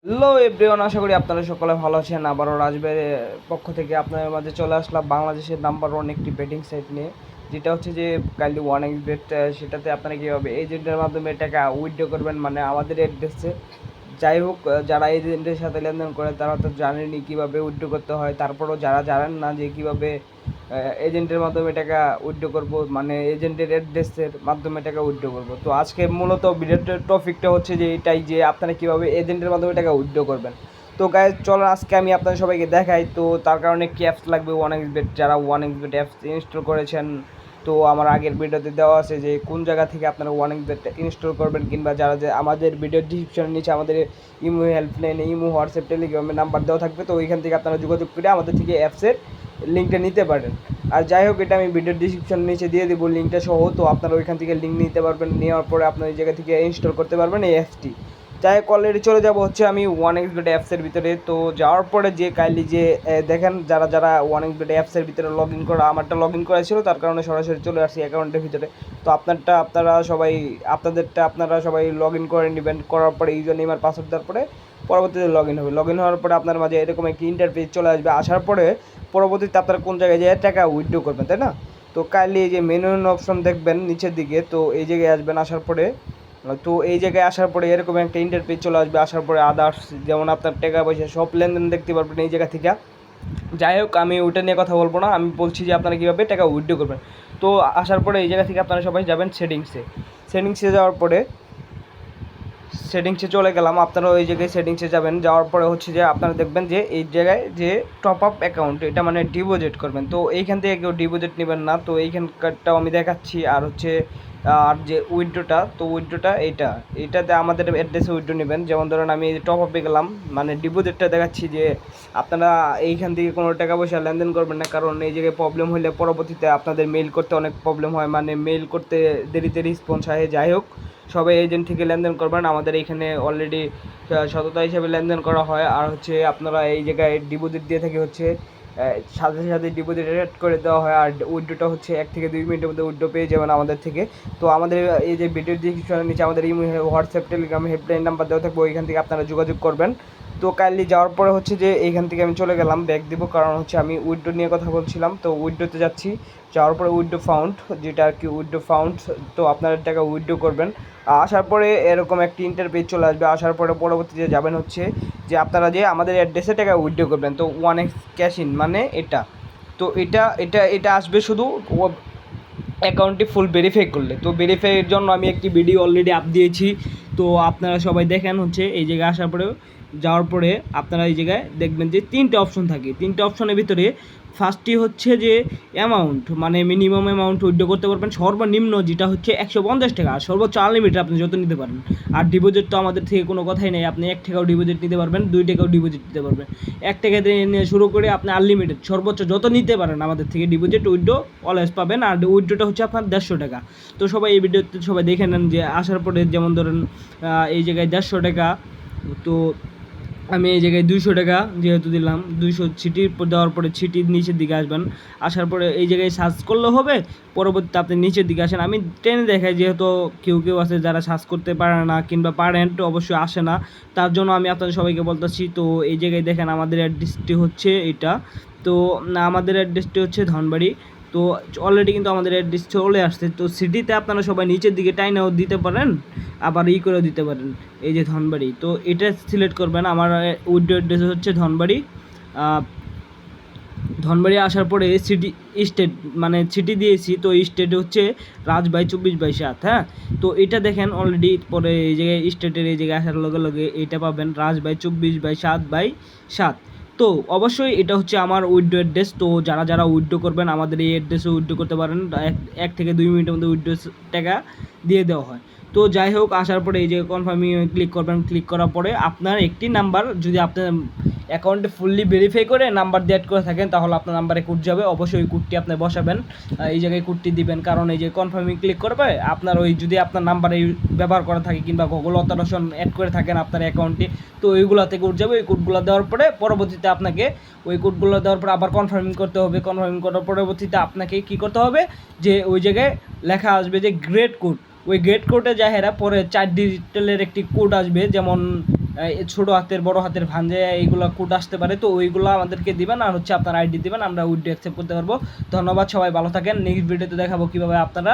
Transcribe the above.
Hello everyone, আশা করি আপনারা সকলে ভালো আছেন। আবারও রাজবের পক্ষ থেকে আপনাদের মাঝে চলে আসলাম বাংলাদেশের নাম্বার ওয়ান একটি বেটিং সাইট নিয়ে, যেটা হচ্ছে যে কাইন্ডলি ওয়ান এক্স বেট। সেটাতে আপনারা কীভাবে এজেন্টের মাধ্যমে টাকা উইথড্র করবেন, মানে আমাদের অ্যাড্রেসে। যাই হোক, যারা এজেন্টের সাথে লেনদেন করে তারা তো জানেনি কীভাবে উইথড্র করতে হয়। তারপরেও যারা জানেন না যে কীভাবে এজেন্টের মাধ্যমে টাকা উইথড্র করব, মানে এজেন্টের অ্যাড্রেসের মাধ্যমে টাকা উইথড্র করব, তো আজকে মূলত ভিডিওর টপিকটা হচ্ছে যে এটাই, যে আপনারা কীভাবে এজেন্টের মাধ্যমে টাকা উইথড্র করবেন। তো গাইজ চলো আজকে আমি আপনাদের সবাইকে দেখাই। তো তার কারণে কি অ্যাপস লাগবে, ওয়ান এক্স বেট। যারা one X bet apps install করেছেন, তো আমার আগের ভিডিওতে দেওয়া আছে যে কোন জায়গা থেকে আপনারা ওয়ান এক্স বেট ইনস্টল করবেন, কিংবা যারা যে আমাদের ভিডিওর ডিসক্রিপশনের নিচে আমাদের ইমো হেল্পলাইন, ইমো, হোয়াটসঅ্যাপ, টেলিগ্রামের নাম্বার দেওয়া থাকবে। তো ওইখান থেকে আপনারা যোগাযোগ করে আমাদের থেকে অ্যাপসের লিঙ্কটা নিতে পারেন। আর যাই হোক, এটা আমি ভিডিওর ডিসক্রিপশন নিচে দিয়ে দেবো লিঙ্কটা সহ। তো আপনারা ওইখান থেকে লিঙ্ক নিতে পারবেন, নেওয়ার পরে আপনার এই জায়গা থেকে ইনস্টল করতে পারবেন এই অ্যাপসটি। যাই হোক, অলরেডি চলে যাব হচ্ছে আমি ওয়ান এক্স বেট অ্যাপসের ভিতরে। তো যাওয়ার পরে যে কাইন্ডলি যে দেখেন, যারা যারা ওয়ান এক্স বেট অ্যাপসের ভিতরে লগ ইন করা, আমারটা লগ ইন করা ছিল, তার কারণে সরাসরি চলে আসছি অ্যাকাউন্টের ভিতরে। তো আপনারা সবাই লগ ইন করে নেবেন। করার পরে ইউজার নেম আর পাসওয়ার্ড দেওয়ার পরে পরবর্তীতে লগ ইন হবে। লগ ইন হওয়ার পরে আপনার মাঝে এরকম একটি ইন্টারফেস চলে আসবে। আসার পরে পরবর্তীতে আপনারা কোন জায়গায় যেয়ে টাকা উইথড্র করবেন, তাই না? তো কাইন্ডলি এই যে মেনু অপশন দেখবেন নিচের দিকে, তো এই জায়গায় আসবেন। আসার পরে তো এই জায়গায় আসার পরে এরকম একটা ইন্টারফেস চলে আসবে। আসার পরে আদার্স, যেমন আপনার টাকা পয়সা সব লেনদেন দেখতে পারবেন এই জায়গা থেকে। যাই হোক, আমি ওইটা নিয়ে কথা বলবো না, আমি বলছি যে আপনারা কীভাবে টাকা উইথড্র করবেন। তো আসার পরে এই জায়গা থেকে আপনারা সবাই যাবেন সেটিংসে যাওয়ার পরে সেটিংসে চলে গেলাম। আপনারা ওই জায়গায় সেটিংসে যাবেন। যাওয়ার পরে হচ্ছে যে আপনারা দেখবেন যে এই জায়গায় যে টপ আপ অ্যাকাউন্ট, এটা মানে ডিপোজিট করবেন। তো এইখান থেকে কেউ ডিপোজিট নেবেন না, তো এইখানকারটাও আমি দেখাচ্ছি। আর হচ্ছে আর যে উইথড্রোটা, তো উইথড্রোটা এইটাতে আমাদের অ্যাড্রেসে উইথড্রো নেবেন। যেমন ধরুন আমি টপ আপে গেলাম, মানে ডিপোজিটটা দেখাচ্ছি যে আপনারা এইখান থেকে কোনো টাকা পয়সা লেনদেন করবেন না, কারণ এই জায়গায় প্রবলেম হলে পরবর্তীতে আপনাদের মেইল করতে অনেক প্রবলেম হয়, মানে মেইল করতে দেরিতে রেসপন্স হয়। যাই হোক, সবাই এজেন্ট থেকে লেনদেন করবেন। আমাদের এইখানে অলরেডি সততা হিসাবে লেনদেন করা হয়। আর হচ্ছে আপনারা এই জায়গায় ডিপোজিট দিয়ে থাকে হচ্ছে সাথে সাথে ডিপোজিট রেট করে দেওয়া হয়। আর উইথড্রোটা হচ্ছে 1 থেকে 2 মিনিটের মধ্যে উইথড্রো পেয়ে যাবেন আমাদের থেকে। তো আমাদের এই যে ভিডিও ডিসক্রিপশনের নিচে আমাদের imo, WhatsApp, Telegram helpline number দেওয়া থাকবে, ওইখান থেকে আপনারা যোগাযোগ করবেন। তো কাইন্ডলি যাওয়ার পরে হচ্ছে যে এইখান থেকে আমি চলে গেলাম, ব্যাক দিব, কারণ হচ্ছে আমি উইথড্রো নিয়ে কথা বলছিলাম। তো উইথড্রোতে যাচ্ছি। যাওয়ার পরে উইথড্রো ফাউন্ড, যেটা আর কি উইথড্রো ফাউন্ড, তো আপনারা টাকা উইথড্রো করবেন। আসার পরে এরকম একটি ইন্টারপেজ চলে আসবে। আসার পরে পরবর্তীতে যাবেন হচ্ছে যে আপনারা যে আমাদের অ্যাড্রেসে টাকা উইথড্রো করবেন। তো ওয়ান এক্স ক্যাশ ইন মানে এটা। তো এটা আসবে শুধু অ্যাকাউন্টটি ফুল ভেরিফাই করলে। তো ভেরিফাইয়ের জন্য আমি একটি ভিডিও অলরেডি আপ দিয়েছি, তো আপনারা সবাই দেখেন। হচ্ছে এই জায়গায় আসার পরে যাওয়ার পরে আপনারা এই জায়গায় দেখবেন যে 3টে অপশন থাকে। 3টে অপশনের ভিতরে ফার্স্টটি হচ্ছে যে অ্যামাউন্ট, মানে মিনিমাম অ্যামাউন্ট উইথড্র করতে পারবেন সর্বনিম্ন, যেটা হচ্ছে 150 টাকা, আর সর্বোচ্চ আনলিমিটেড আপনি যত নিতে পারেন। আর ডিপোজিট তো আমাদের থেকে কোনো কথাই নেই, আপনি 1 টাকাও ডিপোজিট নিতে পারবেন, 2 টাকাও ডিপোজিট নিতে পারবেন। 1 টাকা দিয়ে নিয়ে শুরু করে আপনি আনলিমিটেড সর্বোচ্চ যত নিতে পারেন আমাদের থেকে ডিপোজিট উইথড্র অলওয়েজ পাবেন। আর উইথড্রোটা হচ্ছে আপনার 150 টাকা। তো সবাই এই ভিডিওতে সবাই দেখে নেন যে আসার পরে যেমন ধরেন এই জায়গায় 150 টাকা, তো আমি এই জায়গায় 200 টাকা যেহেতু দিলাম, 200 ছিটি দেওয়ার পরে ছিটির নিচের দিকে আসবেন। আসার পরে এই জায়গায় সার্চ করলে হবে, পরবর্তীতে আপনি নিচের দিকে আসেন। আমি টেনে দেখাই, যেহেতু কেউ আছে যারা সার্চ করতে পারে না, কিংবা পারেন তো অবশ্যই আসে না, তার জন্য আমি আপনাদের সবাইকে বলতেছি। তো এই জায়গায় দেখেন আমাদের অ্যাড্রেসটি হচ্ছে এটা। তো আমাদের অ্যাড্রেসটি হচ্ছে ধনবাড়ি। তো অলরেডি কিন্তু আমাদের অ্যাড্রেস চলে আসছে। তো সিটিতে আপনারা সবাই নিচের দিকে টাইনাও দিতে পারেন, আবার করেও দিতে পারেন, এই যে ধনবাড়ি। তো এটা সিলেক্ট করবেন। আমার উইথড্রো অ্যাড্রেস হচ্ছে ধনবাড়ি। ধনবাড়ি আসার পরে সিটি স্টেট, মানে সিটি দিয়েছি, তো স্টেট হচ্ছে রাজবাই 24/7। হ্যাঁ, তো এটা দেখেন অলরেডি পরে এই জায়গায় স্টেটের এই জায়গায় আসার লগে লগে এটা পাবেন রাজবাই 24/7/7। তো অবশ্যই এটা হচ্ছে আমার উইথড্রো অ্যাড্রেস। তো যারা যারা উইথড্রো করবেন আমাদের এই অ্যাড্রেসে উইথড্রো করতে পারেন। 1 থেকে 2 মিনিটের মধ্যে উইথড্রো টাকা দিয়ে দেওয়া হয়। তো যাই হোক, আসার পরে এই যে কনফার্মে ক্লিক করবেন। ক্লিক করার পরে আপনার একটি নাম্বার, যদি আপনার অ্যাকাউন্টে ফুললি ভেরিফাই করে নাম্বার দিয়ে অ্যাড করে থাকেন, তাহলে আপনার নাম্বারে কোড যাবে। অবশ্যই ওই কোডটি আপনি বসাবেন, এই জায়গায় কোডটি দিবেন, কারণ এই যে কনফার্মিং ক্লিক করবে আপনার ওই, যদি আপনার নাম্বারে ব্যবহার করা থাকে কিংবা গুগল অথেন্টিকেশন অ্যাড করে থাকেন আপনার অ্যাকাউন্টে, তো ওইগুলোতে কোড যাবে। ওই কোডগুলো দেওয়ার পরে পরবর্তীতে আপনাকে ওই কোডগুলো দেওয়ার পরে আবার কনফার্মিং করতে হবে। কনফার্মিং করার পরবর্তীতে আপনাকে কী করতে হবে, যে ওই জায়গায় লেখা আসবে যে গ্রেট কোড, ওই গেট কোডে যায় হেরা পরে 4 ডিজিটালের একটি কোড আসবে, যেমন ছোট হাতের বড় হাতের ভাঞ্জে এইগুলো কোড আসতে পারে। তো ওইগুলো আমাদেরকে দিবেন আর হচ্ছে আপনার আইডি দিবেন, আমরা উইথড্র অ্যাকসেপ্ট করতে পারবো। ধন্যবাদ, সবাই ভালো থাকেন। নেক্সট ভিডিওতে দেখাবো কীভাবে আপনারা